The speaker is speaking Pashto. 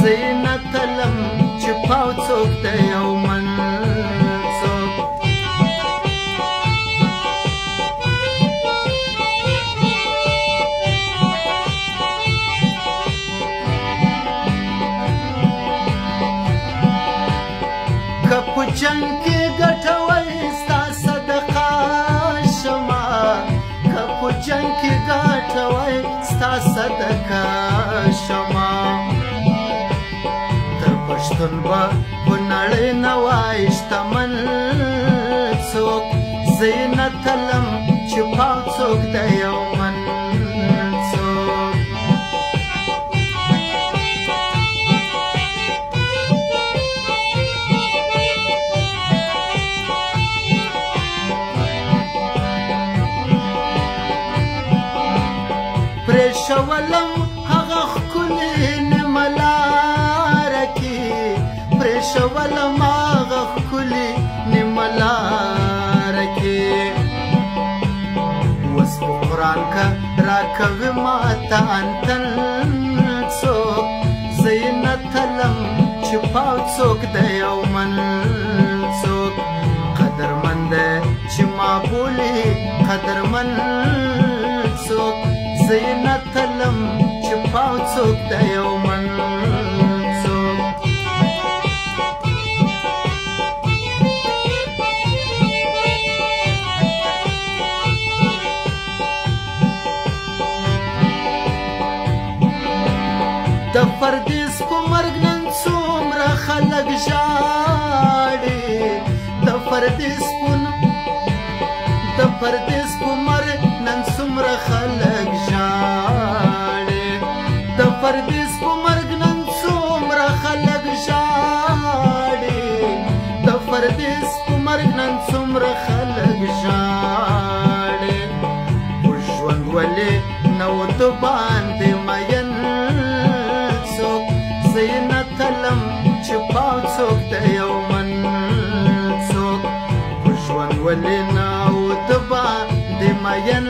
زینت لم چې پاو څوک دی او من څوک که په جنګ کې ګټوي ستا صدقه شمه که په جنګ کې ګټوي ستا صدقه شمه تر پښتون به په نړۍ نه وای شتمن څوک زینت لم چې پاو څوک دی او من څوک پرېښولم هغه ښکلې نیمه لاره کې پرېښولم هغه ښکلې نیمه لاره کې اوس په قرآن که راکوي ماته انتن څوک زینت لم چې پاو څوک دی او من څوک قدرمن دی چې ما بولي قدرمن څوک زینت لم چې پاو څوک دی او من څوک د پردیس په مرګ نن څومره خلک ژاړي د پردیس په مرګ نن څومره خلک ژاړي د پردیس په مرګ نن څومره خلک ژاړي د پردیس په مرګ نن څومره خلک ژاړي په ژوند ولې نو د باندې مین څوک زینت لم چې پاو څوک دی او من څوک په ژوند ولې نو د باندې مین